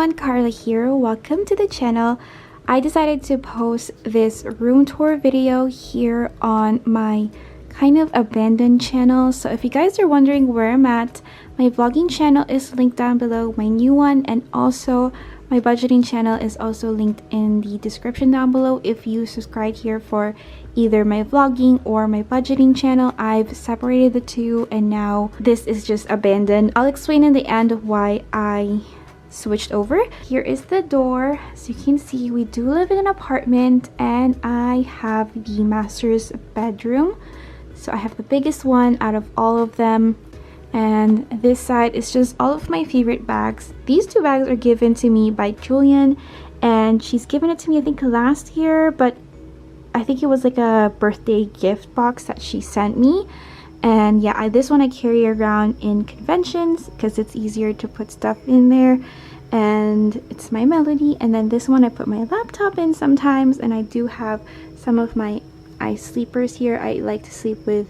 everyone, Carla here. Welcome to the channel. I decided to post this room tour video here on my kind of abandoned channel. So if you guys are wondering where I'm at, my vlogging channel is linked down below, my new one, and also my budgeting channel is also linked in the description down below. If you subscribe here for either my vlogging or my budgeting channel, I've separated the two and now this is just abandoned. I'll explain in the end why I switched over. Here is the door. So you can see we do live in an apartment and I have the master's bedroom. So I have the biggest one out of all of them. And this side is just all of my favorite bags. These two bags are given to me by Julian and she's given it to me I think last year, but I think it was like a birthday gift box that she sent me. And yeah, this one I carry around in conventions because it's easier to put stuff in there, and it's my Melody. And then this one I put my laptop in sometimes, and I do have some of my eye sleepers here. I like to sleep with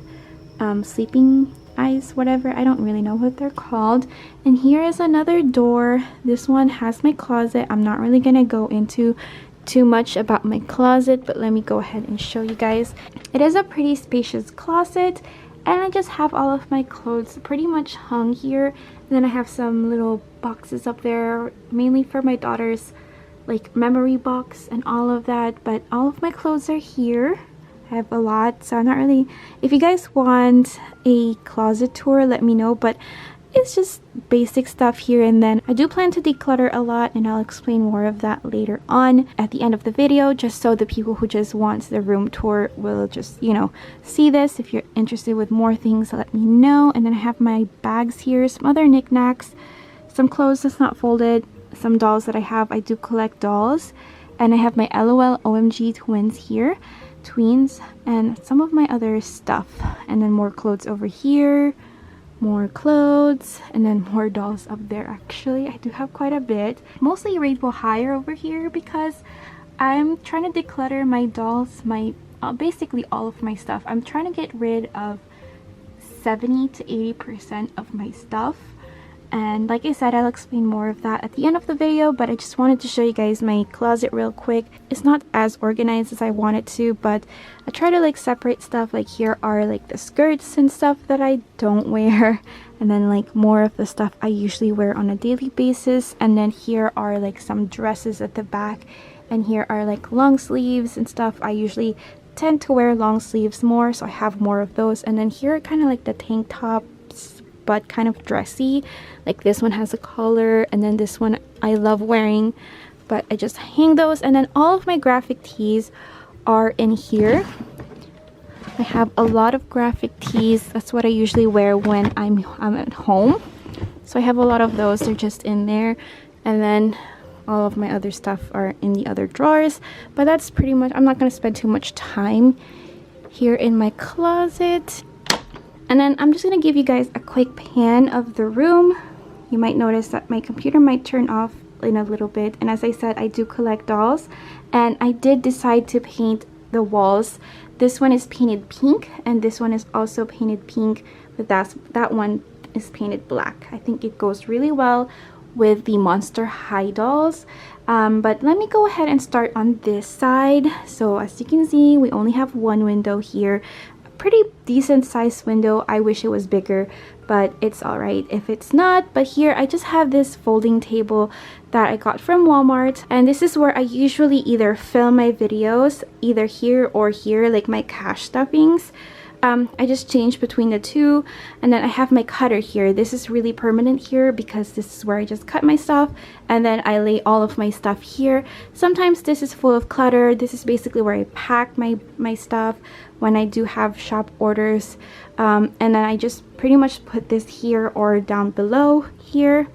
sleeping eyes, whatever, I don't really know what they're called. And here is another door. This one has my closet. I'm not really gonna go into too much about my closet, but let me go ahead and show you guys. It is a pretty spacious closet, and I just have all of my clothes pretty much hung here. And then I have some little boxes up there, mainly for my daughter's like memory box and all of that, but all of my clothes are here. I have a lot, so I'm not really, if you guys want a closet tour, let me know, but it's just basic stuff here. And then I do plan to declutter a lot, and I'll explain more of that later on at the end of the video, just so the people who just want the room tour will just, you know, see this. If you're interested with more things, let me know. And then I have my bags here, some other knickknacks, some clothes that's not folded, some dolls that I have. I do collect dolls. And I have my LOL OMG twins here, tweens, and some of my other stuff. And then more clothes over here, more clothes, and then more dolls up there. Actually, I do have quite a bit, mostly rainbow higher over here because I'm trying to declutter my dolls, my basically all of my stuff. I'm trying to get rid of 70 to 80% of my stuff, and like I said, I'll explain more of that at the end of the video. But I just wanted to show you guys my closet real quick. It's not as organized as I want it to, but I try to like separate stuff. Like here are like the skirts and stuff that I don't wear, and then like more of the stuff I usually wear on a daily basis. And then here are like some dresses at the back, and here are like long sleeves and stuff. I usually tend to wear long sleeves more, so I have more of those. And then here are kind of like the tank tops, but kind of dressy. Like this one has a collar, and then this one I love wearing, but I just hang those. And then all of my graphic tees are in here. I have a lot of graphic tees. That's what I usually wear when I'm at home, so I have a lot of those. They're just in there. And then all of my other stuff are in the other drawers, but that's pretty much, I'm not going to spend too much time here in my closet. And then I'm just going to give you guys a quick pan of the room. You might notice that my computer might turn off in a little bit. And as I said, I do collect dolls. And I did decide to paint the walls. This one is painted pink, and this one is also painted pink, but that one is painted black. I think it goes really well with the Monster High dolls. But let me go ahead and start on this side. So as you can see, we only have one window here. Pretty decent sized window. I wish it was bigger, but it's all right if it's not. But here I just have this folding table that I got from Walmart, and this is where I usually either film my videos, either here or here, like my cash stuffings. I just change between the two. And then I have my cutter here. This is really permanent here because this is where I just cut my stuff, and then I lay all of my stuff here. Sometimes this is full of clutter. This is basically where I pack my stuff when I do have shop orders. And then I just pretty much put this here or down below here.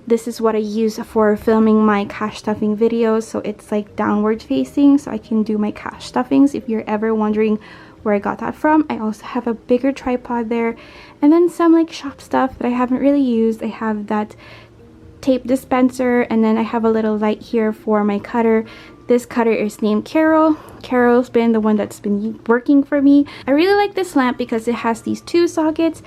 This is what I use for filming my cash stuffing videos, so it's like downward facing, so I can do my cash stuffings if you're ever wondering where I got that from. I also have a bigger tripod there, and then some like shop stuff that I haven't really used. I have that tape dispenser, and then I have a little light here for my cutter. This cutter is named Carol. Carol's been the one that's been working for me. I really like this lamp because it has these two sockets.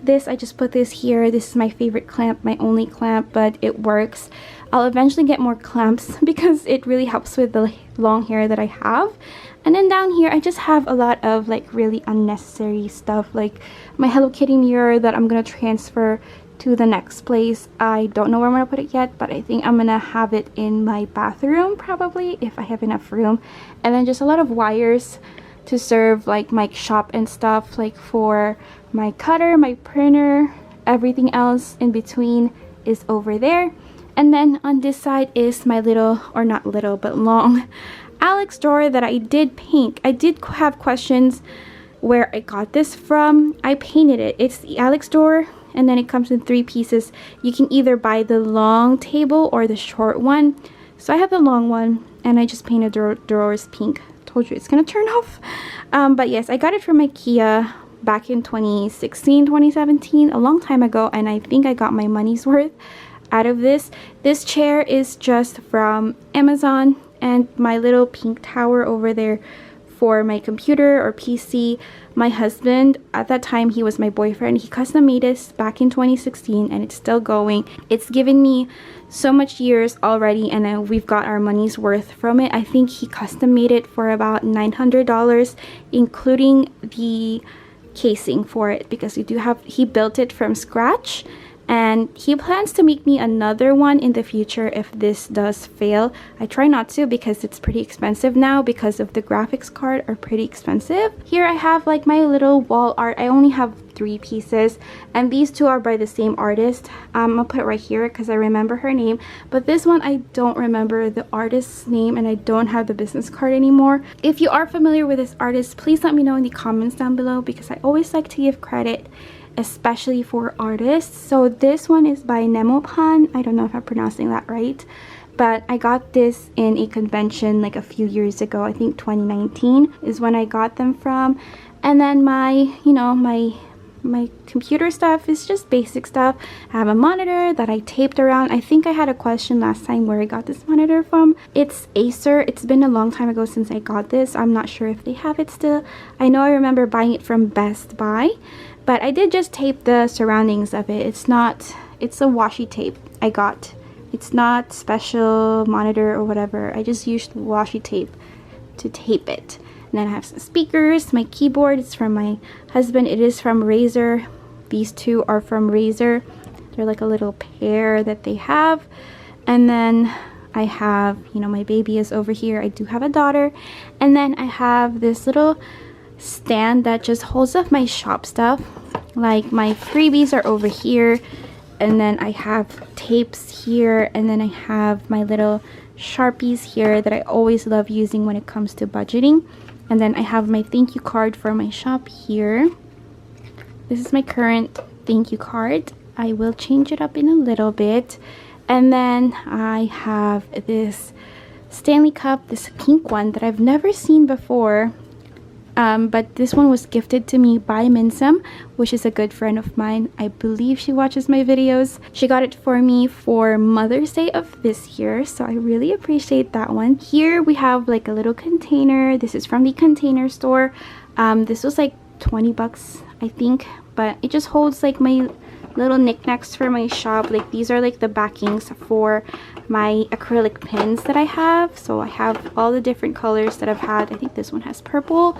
This, I just put this here. This is my favorite clamp, my only clamp, but it works. I'll eventually get more clamps because it really helps with the long hair that I have. And then down here I just have a lot of like really unnecessary stuff, like my Hello Kitty mirror that I'm gonna transfer to the next place. I don't know where I'm gonna put it yet, but I think I'm gonna have it in my bathroom probably if I have enough room. And then just a lot of wires to serve like my shop and stuff, like for my cutter, my printer, everything else in between is over there. And then on this side is my little, or not little but long, Alex drawer that I did paint. I did have questions where I got this from. I painted it. It's the Alex drawer, and then it comes in 3 pieces. You can either buy the long table or the short one. So I have the long one, and I just painted drawers pink. Told you it's gonna turn off. But yes, I got it from IKEA back in 2016, 2017, a long time ago, and I think I got my money's worth out of this. This chair is just from Amazon, and my little pink tower over there for my computer or PC. My husband, at that time he was my boyfriend, he custom made this back in 2016, and it's still going. It's given me so much years already, and then we've got our money's worth from it. I think he custom made it for about $900, including the casing for it, because he built it from scratch. And he plans to make me another one in the future if this does fail. I try not to because it's pretty expensive now, because of the graphics card are pretty expensive. Here I have like my little wall art. I only have 3 pieces, and these 2 are by the same artist. I'm gonna put it right here because I remember her name, but this one I don't remember the artist's name, and I don't have the business card anymore. If you are familiar with this artist, please let me know in the comments down below, because I always like to give credit, especially for artists. So this one is by Nemopan. I don't know if I'm pronouncing that right, but I got this in a convention like a few years ago. I think 2019 is when I got them from. And then my computer stuff is just basic stuff. I have a monitor that I taped around. I think I had a question last time where I got this monitor from. It's Acer. It's been a long time ago since I got this. I'm not sure if they have it still. I know I remember buying it from Best Buy, but I did just tape the surroundings of it. It's a washi tape I got. It's not special monitor or whatever. I just used washi tape to tape it. And then I have some speakers. My keyboard is from my husband. It is from Razer. These 2 are from Razer. They're like a little pair that they have. And then I have, my baby is over here. I do have a daughter. And then I have this little stand that just holds up my shop stuff. Like my freebies are over here, and then I have tapes here, and then I have my little Sharpies here that I always love using when it comes to budgeting. And then I have my thank you card for my shop here. This is my current thank you card. I will change it up in a little bit. And then I have this Stanley Cup, this pink one that I've never seen before. But this one was gifted to me by Minsum, which is a good friend of mine. I believe she watches my videos. She got it for me for Mother's Day of this year, so I really appreciate that one. Here we have like a little container. This is from the Container Store. This was like 20 bucks, I think, but it just holds like my little knickknacks for my shop. Like these are like the backings for my acrylic pens that I have. So I have all the different colors that I've had. I think this one has purple.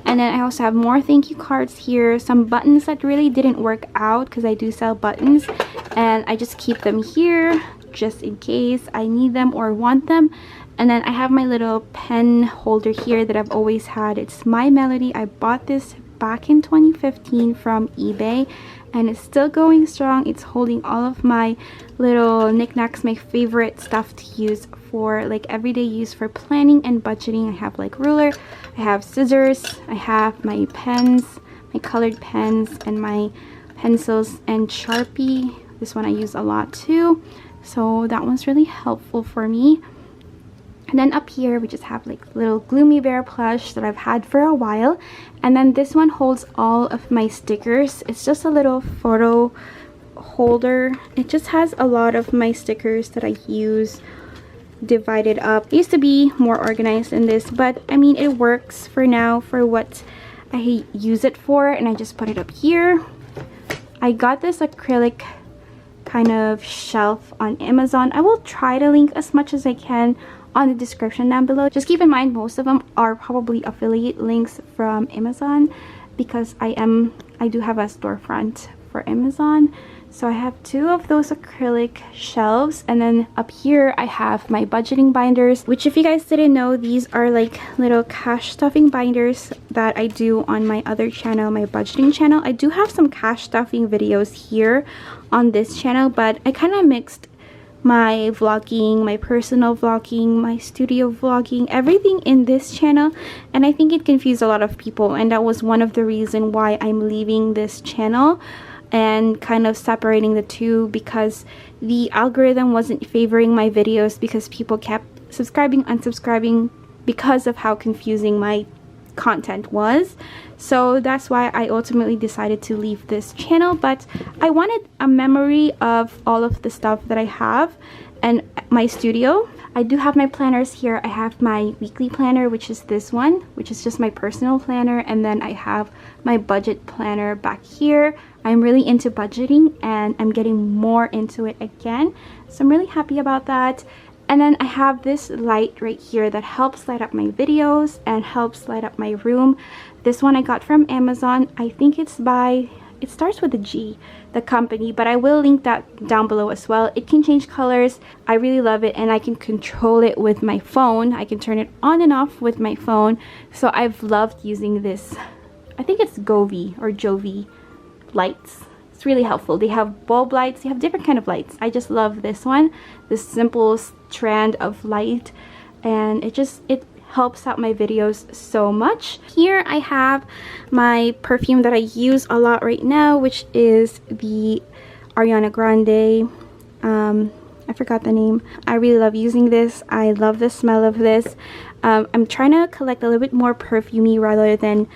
And then I also have more thank you cards here. Some buttons that really didn't work out because I do sell buttons. And I just keep them here just in case I need them or want them. And then I have my little pen holder here that I've always had. It's My Melody. I bought this back in 2015 from eBay, and it's still going strong. It's holding all of my little knickknacks, my favorite stuff to use for like everyday use for planning and budgeting. I have like ruler, I have scissors, I have my pens, my colored pens, and my pencils, and Sharpie. This one I use a lot too, so that one's really helpful for me. And then up here we just have like little Gloomy Bear plush that I've had for a while. And then this one holds all of my stickers. It's just a little photo holder. It just has a lot of my stickers that I use divided up. It used to be more organized than this, but I mean it works for now for what I use it for, and I just put it up here. I got this acrylic kind of shelf on Amazon. I will try to link as much as I can on the description down below. Just keep in mind, most of them are probably affiliate links from Amazon, because I do have a storefront for Amazon. So I have 2 of those acrylic shelves, and then up here I have my budgeting binders, which, if you guys didn't know, these are like little cash stuffing binders that I do on my other channel, my budgeting channel. I do have some cash stuffing videos here on this channel, but I kind of mixed my vlogging, my personal vlogging, my studio vlogging, everything in this channel, and I think it confused a lot of people, and that was one of the reasons why I'm leaving this channel and kind of separating the two, because the algorithm wasn't favoring my videos because people kept subscribing, unsubscribing because of how confusing my content was. So that's why I ultimately decided to leave this channel. But I wanted a memory of all of the stuff that I have and my studio. I do have my planners here. I have my weekly planner, which is this one, which is just my personal planner, and then I have my budget planner back here. I'm really into budgeting and I'm getting more into it again, so I'm really happy about that. And then I have this light right here that helps light up my videos and helps light up my room. This one I got from Amazon. I think it's by, it starts with a G, the company, but I will link that down below as well. It can change colors. I really love it, and I can control it with my phone. I can turn it on and off with my phone. So I've loved using this. I think it's Govi or Jovi lights. It's really helpful. They have bulb lights, they have different kind of lights. I just love this one, this simple strand of light, and it helps out my videos so much. Here I have my perfume that I use a lot right now, which is the Ariana Grande, I forgot the name. I really love using this. I love the smell of this. I'm trying to collect a little bit more perfumey rather than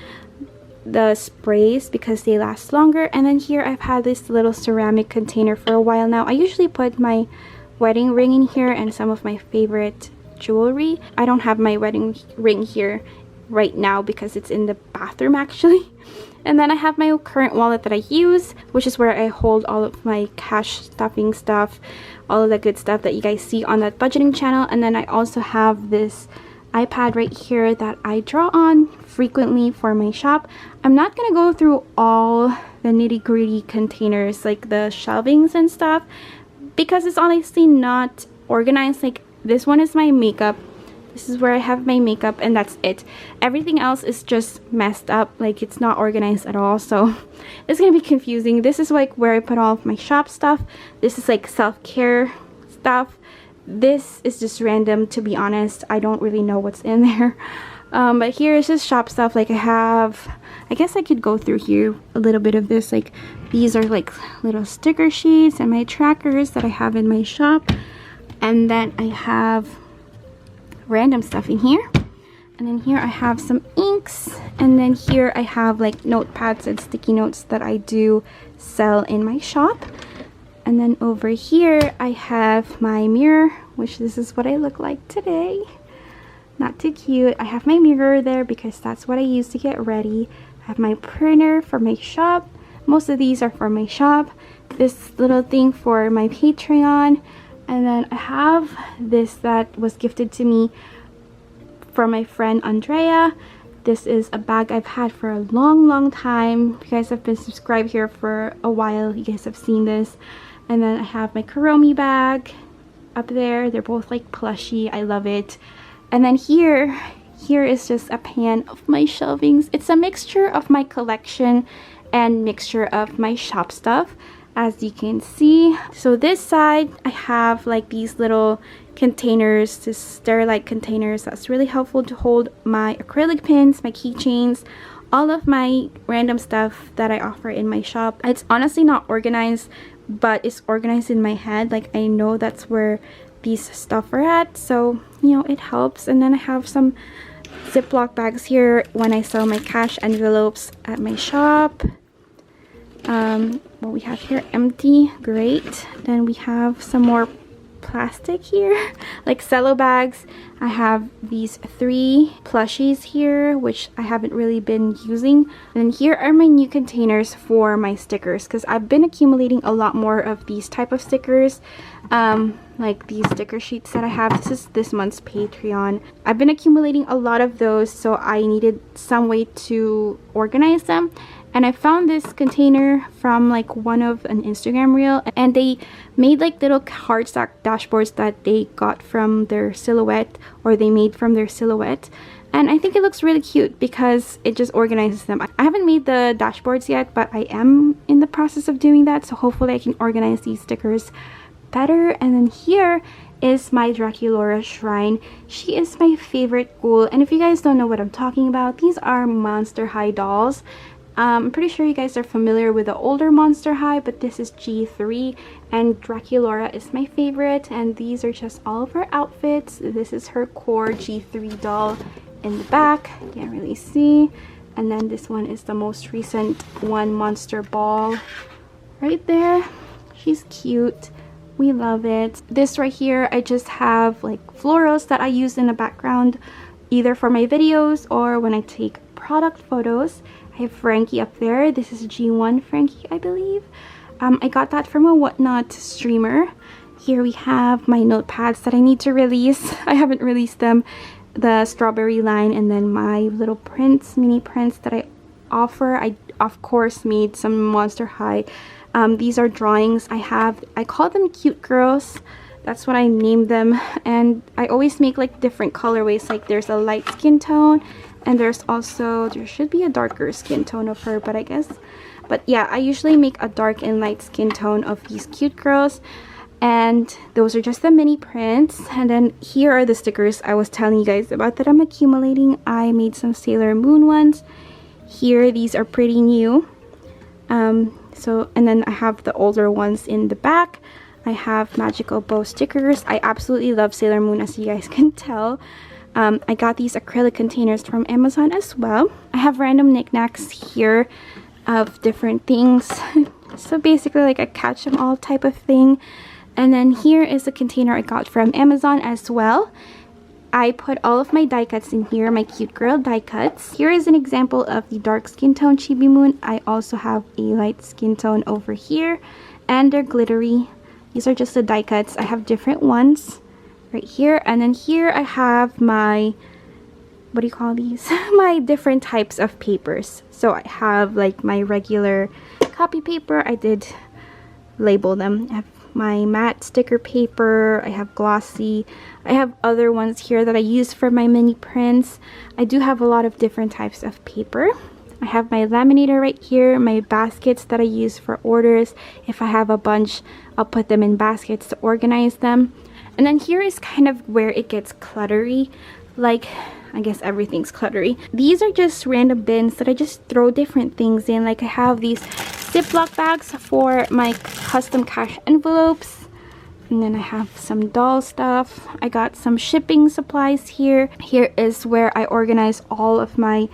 the sprays because they last longer. And then here I've had this little ceramic container for a while now. I usually put my wedding ring in here and some of my favorite jewelry. I don't have my wedding ring here right now because it's in the bathroom actually. And then I have my current wallet that I use, which is where I hold all of my cash stuffing stuff, all of the good stuff that you guys see on that budgeting channel. And then I also have this iPad right here that I draw on frequently for my shop. I'm not gonna go through all the nitty-gritty containers like the shelvings and stuff because it's honestly not organized. Like this one is my makeup. This is where I have my makeup and that's it. Everything else is just messed up, like it's not organized at all, so it's gonna be confusing. This is like where I put all of my shop stuff. This is like self-care stuff. This is just random, to be honest. I don't really know what's in there. But here is just shop stuff. Like I guess I could go through here a little bit of this. Like these are like little sticker sheets and my trackers that I have in my shop. And then I have random stuff in here. And then here I have some inks. And then here I have like notepads and sticky notes that I do sell in my shop. And then over here I have my mirror, which this is what I look like today. Not too cute. I have my mirror there because that's what I use to get ready. I have my printer for my shop. Most of these are for my shop. This little thing for my Patreon. And then I have this that was gifted to me from my friend Andrea. This is a bag I've had for a long time. If you guys have been subscribed here for a while, you guys have seen this. And then I have my Kawaii bag up there. They're both like plushy. I love it. And then here is just a pan of my shelvings. It's a mixture of my collection and mixture of my shop stuff, as you can see. So this side I have like these little containers, this sterilite containers that's really helpful to hold my acrylic pins, my keychains, all of my random stuff that I offer in my shop. It's honestly not organized, but it's organized in my head. Like I know that's where these stuff are at, so you know, it helps. And then I have some Ziploc bags here when I sell my cash envelopes at my shop. What we have here, empty, great. Then we have some more plastic here, like cello bags. I have these 3 plushies here, which I haven't really been using. And here are my new containers for my stickers, because I've been accumulating a lot more of these type of stickers. Like these sticker sheets that I have. This is this month's Patreon. I've been accumulating a lot of those, so I needed some way to organize them. And I found this container from like one of an Instagram reel, and they made like little cardstock dashboards that they got from their silhouette, or they made from their silhouette. And I think it looks really cute because it just organizes them. I haven't made the dashboards yet, but I am in the process of doing that, so hopefully I can organize these stickers better. And then here is my Draculaura shrine. She is my favorite ghoul, and if you guys don't know what I'm talking about, these are Monster High dolls. I'm pretty sure you guys are familiar with the older Monster High, but this is G3, and Draculaura is my favorite. And these are just all of her outfits. This is her core G3 doll in the back, can't really see. And then this one is the most recent one, Monster Ball, right there. She's cute. We love it. This right here, I just have like florals that I use in the background, either for my videos or when I take product photos. I have Frankie up there. This is G1 Frankie, I believe. I got that from a Whatnot streamer. Here we have my notepads that I need to release. I haven't released them. The strawberry line, and then my little prints, mini prints that I offer. I of course made some Monster High. These are drawings I call them cute girls. That's what I named them. And I always make like different colorways. Like there's a light skin tone, and there should be a darker skin tone of her, but yeah, I usually make a dark and light skin tone of these cute girls. And those are just the mini prints. And then here are the stickers I was telling you guys about that I'm accumulating. I made some Sailor Moon ones. Here, these are pretty new. And then I have the older ones in the back. I have Magical Bow stickers. I absolutely love Sailor Moon, as you guys can tell. I got these acrylic containers from Amazon as well. I have random knickknacks here of different things. So basically like a catch them all type of thing. And then here is a container I got from Amazon as well. I put all of my die cuts in here, my cute girl die cuts. Here is an example of the dark skin tone Chibi Moon. I also have a light skin tone over here, and they're glittery. These are just the die cuts. I have different ones right here. And then here I have my, what do you call these? My different types of papers. So I have like my regular copy paper. I did label them. I have my matte sticker paper. I have glossy. I have other ones here that I use for my mini prints. I do have a lot of different types of paper. I have my laminator right here, my baskets that I use for orders. If I have a bunch, I'll put them in baskets to organize them. And then here is kind of where it gets cluttery. Like, I guess everything's cluttery. These are just random bins that I just throw different things in. Like I have these Ziploc bags for my custom cash envelopes. And then I have some doll stuff. I got some shipping supplies here. Here is where I organize all of my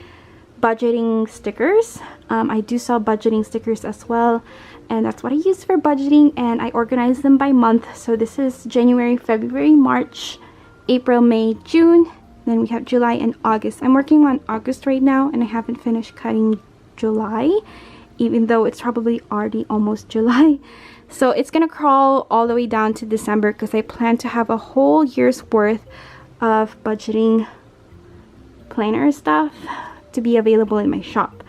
budgeting stickers. I do sell budgeting stickers as well, and that's what I use for budgeting, and I organize them by month. So this is January, February, March, April, May, June. Then we have July and August. I'm working on August right now, and I haven't finished cutting July, even though it's probably already almost July. So it's gonna crawl all the way down to December because I plan to have a whole year's worth of budgeting planner stuff to be available in my shop.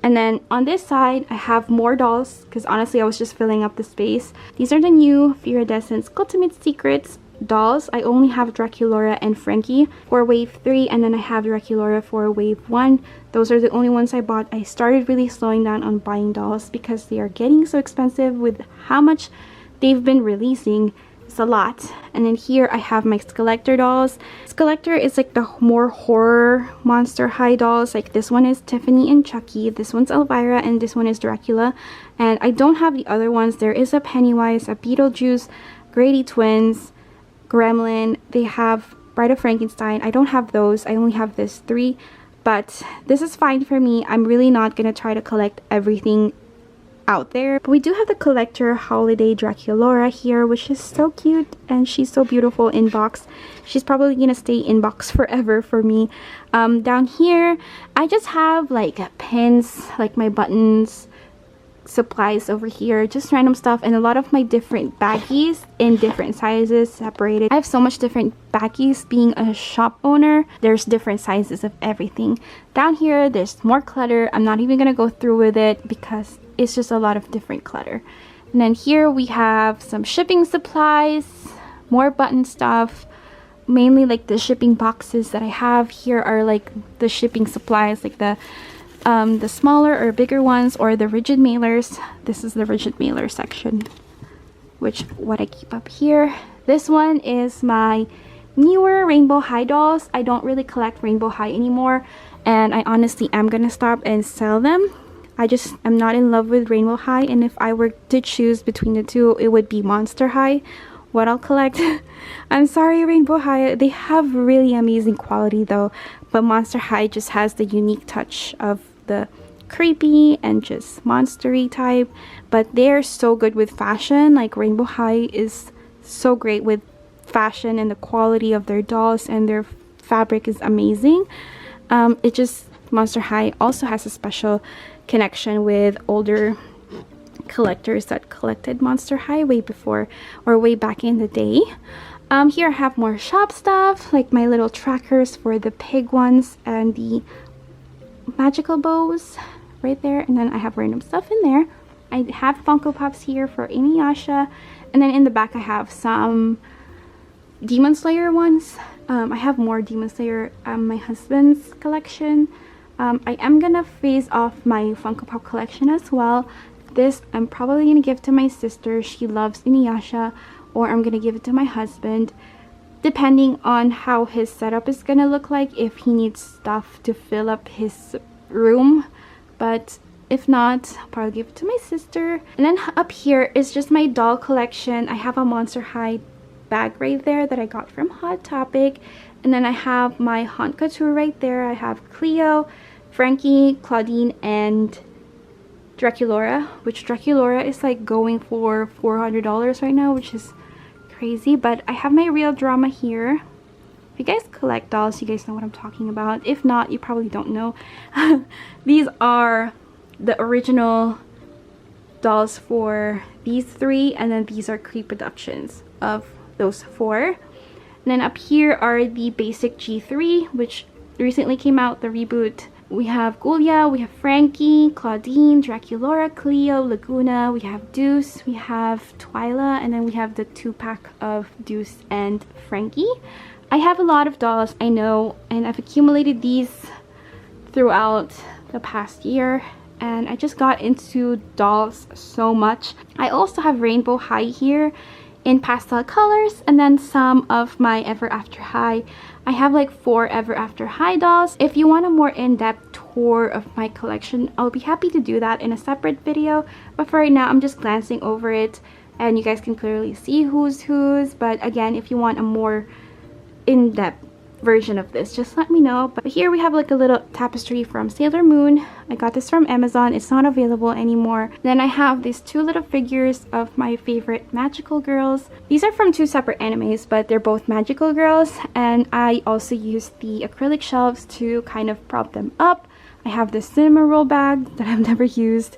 And then on this side I have more dolls because honestly I was just filling up the space. These are the new Viridescence Ultimate Secrets dolls. I only have Draculaura and Frankie for wave 3, and then I have Draculaura for wave 1. Those are the only ones I bought. I started really slowing down on buying dolls because they are getting so expensive with how much they've been releasing. It's a lot. And then here I have my Skeletor dolls. Skeletor is like the more horror Monster High dolls. Like this one is Tiffany and Chucky, this one's Elvira, and this one is Dracula. And I don't have the other ones. There is a Pennywise, a Beetlejuice, Grady Twins, Gremlin. They have Bride of Frankenstein. I don't have those. I only have this 3, but this is fine for me. I'm really not gonna try to collect everything out there. But we do have the collector holiday Draculaura here, which is so cute, and she's so beautiful in box. She's probably gonna stay in box forever for me. Down here I just have like pins, like my buttons, supplies over here, just random stuff, and a lot of my different baggies in different sizes separated. I have so much different baggies. Being a shop owner, there's different sizes of everything. Down here there's more clutter. I'm not even gonna go through with it because it's just a lot of different clutter. And then here we have some shipping supplies, more button stuff, mainly like the shipping boxes that I have. Here are like the shipping supplies, like the smaller or bigger ones, or the rigid mailers. This is the rigid mailer section, which what I keep up here. This one is my newer Rainbow High dolls. I don't really collect Rainbow High anymore, and I honestly am gonna stop and sell them. I'm not in love with Rainbow High, and if I were to choose between the two, it would be Monster High what I'll collect. I'm sorry, Rainbow High, they have really amazing quality though, but Monster High just has the unique touch of the creepy and just monstery type. But they're so good with fashion. Like Rainbow High is so great with fashion, and the quality of their dolls and their fabric is amazing. Monster High also has a special connection with older collectors that collected Monster High way before, or way back in the day. Here I have more shop stuff, like my little trackers for the pig ones and the magical bows right there, and then I have random stuff in there. I have Funko Pops here for Inuyasha, and then in the back I have some Demon Slayer ones. I have more Demon Slayer, my husband's collection. I am gonna phase off my Funko Pop collection as well. This I'm probably gonna give to my sister. She loves Inuyasha, or I'm gonna give it to my husband, depending on how his setup is gonna look like, if he needs stuff to fill up his room. But if not, I'll probably give it to my sister. And then up here is just my doll collection. I have a Monster High bag right there that I got from Hot Topic, and then I have my Haunt Couture right there. I have Cleo, Frankie, Claudine, and Draculaura, which Draculaura is like going for $400 right now, which is crazy. But I have my Real Drama here. If you guys collect dolls, you guys know what I'm talking about. If not, you probably don't know. These are the original dolls for these three, and then these are reproductions of those four. And then up here are the basic G3, which recently came out, the reboot. We have Gulia, we have Frankie, Claudine, Draculaura, Cleo, Laguna, we have Deuce, we have Twyla, and then we have the 2-pack of Deuce and Frankie. I have a lot of dolls, I know, and I've accumulated these throughout the past year, and I just got into dolls so much. I also have Rainbow High here in pastel colors, and then some of my Ever After High. I have like 4 Ever After High dolls. If you want a more in-depth tour of my collection, I'll be happy to do that in a separate video, but for right now I'm just glancing over it and you guys can clearly see who's whose. But again, if you want a more in-depth version of this, just let me know. But here we have like a little tapestry from Sailor Moon. I got this from Amazon. It's not available anymore. Then I have these 2 little figures of my favorite magical girls. These are from 2 separate animes, but they're both magical girls, and I also use the acrylic shelves to kind of prop them up. I have this cinema roll bag that I've never used,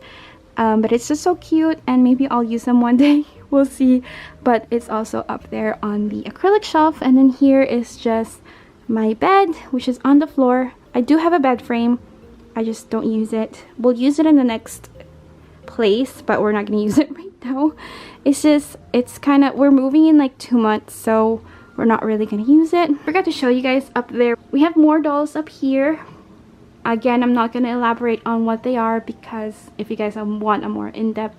but it's just so cute, and maybe I'll use them one day. We'll see. But it's also up there on the acrylic shelf. And then here is just my bed, which is on the floor. I do have a bed frame, I just don't use it. We'll use it in the next place, but we're not gonna use it right now. It's kind of, we're moving in like 2 months, so we're not really gonna use it. Forgot to show you guys up there. We have more dolls up here. Again, I'm not gonna elaborate on what they are, because if you guys want a more in-depth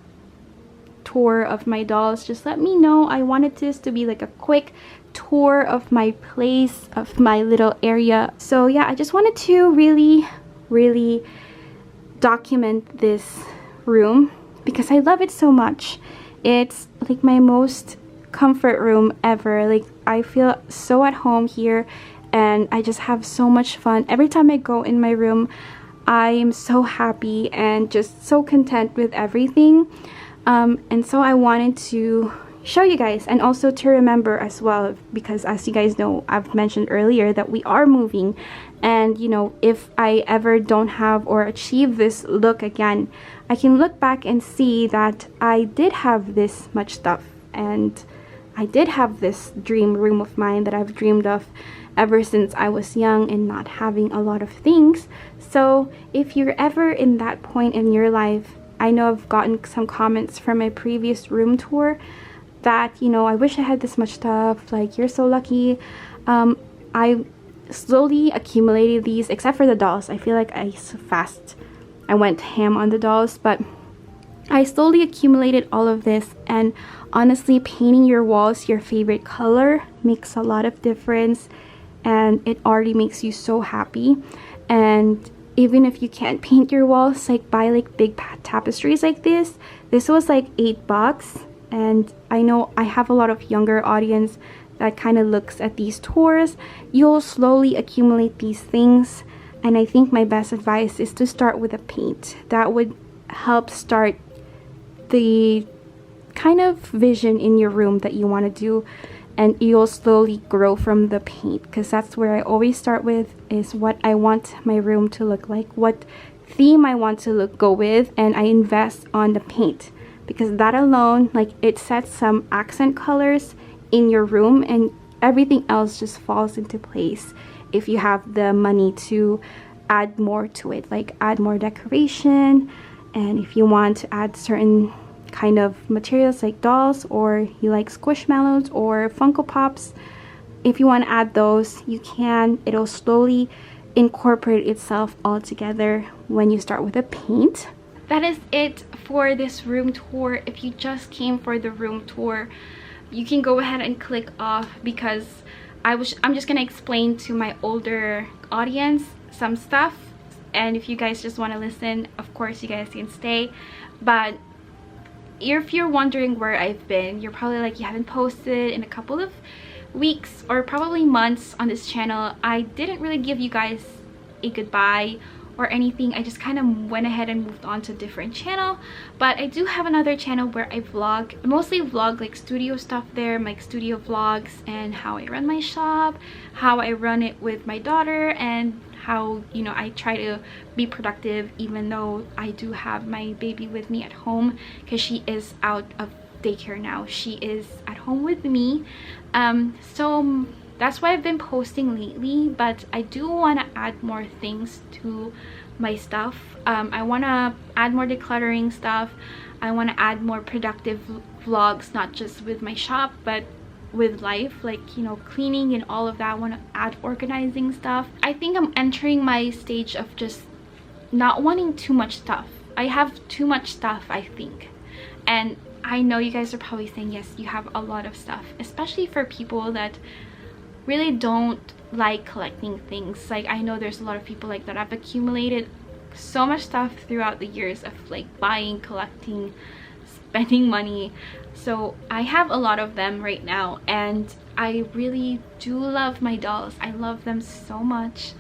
tour of my dolls, just let me know. I wanted this to be like a quick tour of my place, of my little area. So yeah, I just wanted to really document this room because I love it so much. It's like my most comfort room ever. Like, I feel so at home here, and I just have so much fun every time I go in my room. I am so happy and just so content with everything. And so I wanted to show you guys, and also to remember as well, because as you guys know, I've mentioned earlier that we are moving, and you know, if I ever don't have or achieve this look again, I can look back and see that I did have this much stuff, and I did have this dream room of mine that I've dreamed of ever since I was young and not having a lot of things. So if you're ever in that point in your life, I know I've gotten some comments from my previous room tour that, you know, I wish I had this much stuff, like, you're so lucky. I slowly accumulated these, except for the dolls. I feel like I went ham on the dolls, but I slowly accumulated all of this. And honestly, painting your walls your favorite color makes a lot of difference, and it already makes you so happy. And even if you can't paint your walls, like, buy like big tapestries like this. This was like $8, and I know I have a lot of younger audience that kind of looks at these tours. You'll slowly accumulate these things, and I think my best advice is to start with a paint. That would help start the kind of vision in your room that you want to do, and you'll slowly grow from the paint, because that's where I always start with, is what I want my room to look like, what theme I want to go with, and I invest on the paint, because that alone, like, it sets some accent colors in your room, and everything else just falls into place if you have the money to add more to it, like add more decoration. And if you want to add certain kind of materials like dolls, or you like squishmallows or Funko Pops, if you want to add those, you can. It'll slowly incorporate itself all together when you start with a paint. That is it for this room tour. If you just came for the room tour, you can go ahead and click off, because I'm just gonna explain to my older audience some stuff, and if you guys just want to listen, of course you guys can stay. But if you're wondering where I've been, you're probably like, you haven't posted in a couple of weeks or probably months on this channel. I didn't really give you guys a goodbye or anything. I just kind of went ahead and moved on to a different channel. But I do have another channel where I vlog, mostly vlog like studio stuff there, my studio vlogs, and how I run my shop, how I run it with my daughter, and how, you know, I try to be productive even though I do have my baby with me at home, because she is out of daycare now. She is at home with me. So that's why I've been posting lately, but I do want to add more things to my stuff. I want to add more decluttering stuff. I want to add more productive vlogs, not just with my shop, but with life, like, you know, cleaning and all of that. I want to add organizing stuff. I think I'm entering my stage of just not wanting too much stuff. I have too much stuff, I think. And I know you guys are probably saying, yes, you have a lot of stuff, especially for people that really don't like collecting things. Like, I know there's a lot of people like that. I've accumulated so much stuff throughout the years of like buying, collecting, spending money. So I have a lot of them right now, and I really do love my dolls. I love them so much,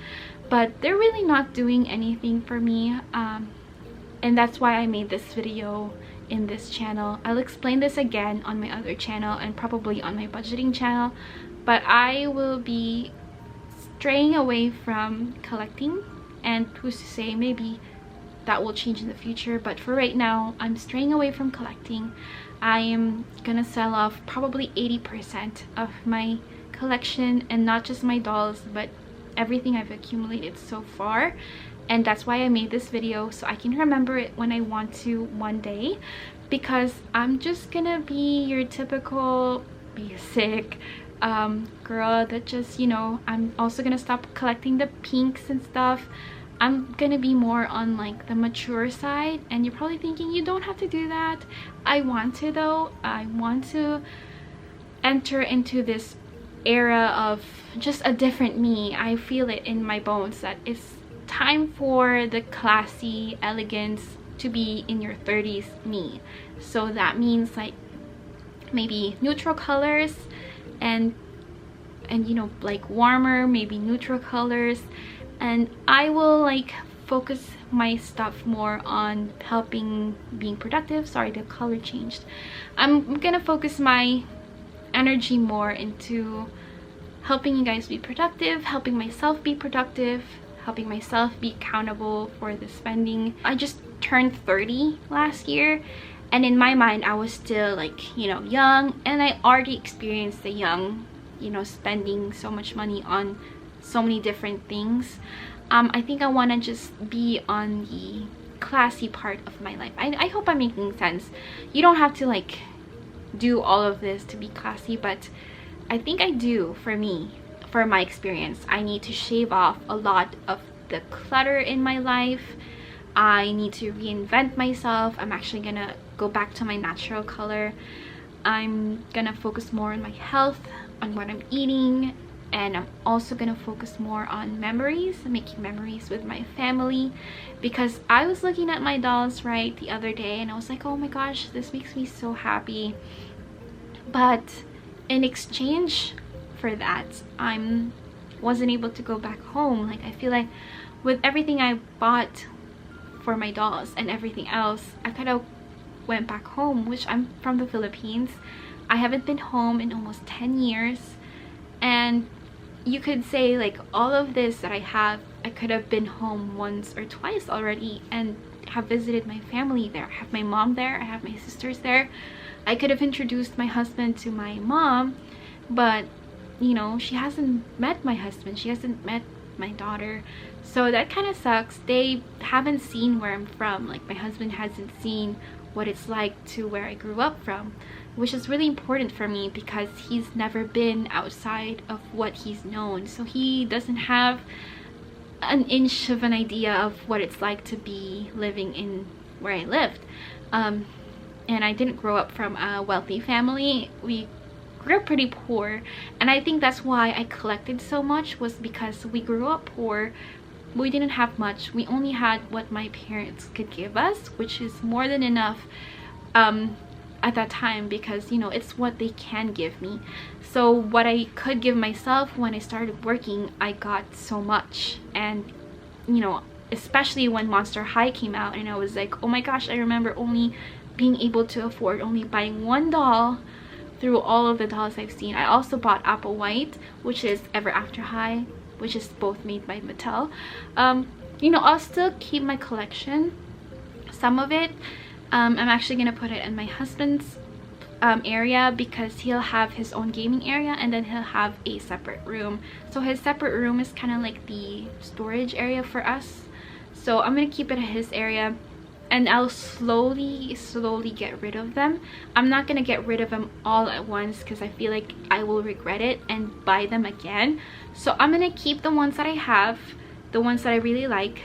but they're really not doing anything for me, and that's why I made this video in this channel. I'll explain this again on my other channel and probably on my budgeting channel, but I will be straying away from collecting, and who's to say, maybe that will change in the future. But for right now, I'm straying away from collecting. I am gonna sell off probably 80% of my collection, and not just my dolls, but everything I've accumulated so far. And that's why I made this video, so I can remember it when I want to one day, because I'm just gonna be your typical basic girl that just, you know, I'm also gonna stop collecting the pinks and stuff. I'm gonna be more on like the mature side, and you're probably thinking, you don't have to do that. I want to though. I want to enter into this era of just a different me. I feel it in my bones that it's time for the classy elegance to be in your 30s me. So that means like maybe neutral colors, and you know, like warmer, maybe neutral colors. And I will like focus my stuff more on helping being productive. Sorry, the color changed. I'm gonna focus my energy more into helping you guys be productive, helping myself be productive, helping myself be accountable for the spending. I just turned 30 last year, and in my mind I was still like, you know, young, and I already experienced the young, you know, spending so much money on so many different things. I think I want to just be on the classy part of my life. I hope I'm making sense. You don't have to like do all of this to be classy, but I think I do. For me, for my experience, I need to shave off a lot of the clutter in my life. I need to reinvent myself. I'm actually gonna go back to my natural color. I'm gonna focus more on my health, on what I'm eating, and I'm also gonna focus more on memories, making memories with my family, because I was looking at my dolls right the other day and I was like, oh my gosh, this makes me so happy. But in exchange for that, I wasn't able to go back home. Like, I feel like with everything I bought for my dolls and everything else, I could have went back home, which I'm from the Philippines. I haven't been home in almost 10 years, and you could say like all of this that I have, I could have been home once or twice already and have visited my family there. I have my mom there, I have my sisters there. I could have introduced my husband to my mom, but you know, she hasn't met my husband, she hasn't met my daughter, so that kind of sucks. They haven't seen where I'm from. Like, my husband hasn't seen what it's like to where I grew up from, which is really important for me because he's never been outside of what he's known, so he doesn't have an inch of an idea of what it's like to be living in where I lived. And I didn't grow up from a wealthy family. We grew up pretty poor, and I think that's why I collected so much, was because we grew up poor. We didn't have much. We only had what my parents could give us, which is more than enough at that time, because you know, it's what they can give me. So what I could give myself, when I started working, I got so much. And you know, especially when Monster High came out and I was like, oh my gosh, I remember only being able to afford only buying one doll through all of the dolls I've seen. I also bought Apple White, which is Ever After High, which is both made by Mattel. You know, I'll still keep my collection, some of it. I'm actually gonna put it in my husband's area, because he'll have his own gaming area and then he'll have a separate room. So his separate room is kind of like the storage area for us, so I'm gonna keep it at his area, and I'll slowly get rid of them. I'm not gonna get rid of them all at once because I feel like I will regret it and buy them again. So I'm gonna keep the ones that I have, the ones that I really like,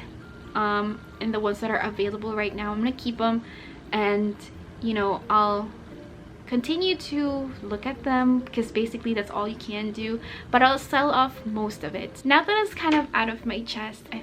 and the ones that are available right now. I'm gonna keep them, and you know, I'll continue to look at them because basically that's all you can do, but I'll sell off most of it. Now that it's kind of out of my chest, I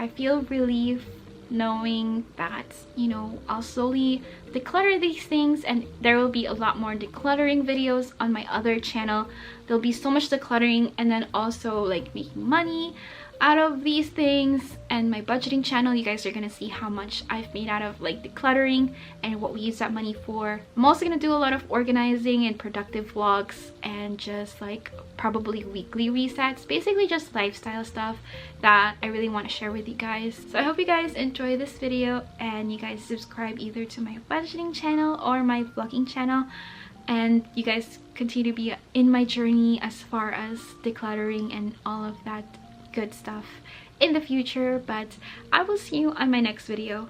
feel relief knowing that, you know, I'll slowly declutter these things, and there will be a lot more decluttering videos on my other channel. There'll be so much decluttering, and then also like making money out of these things. And my budgeting channel, you guys are gonna see how much I've made out of like decluttering and what we use that money for. I'm also gonna do a lot of organizing and productive vlogs, and just like probably weekly resets, basically just lifestyle stuff that I really want to share with you guys. So I hope you guys enjoy this video, and you guys subscribe either to my budgeting channel or my vlogging channel, and you guys continue to be in my journey as far as decluttering and all of that good stuff in the future. But I will see you on my next video.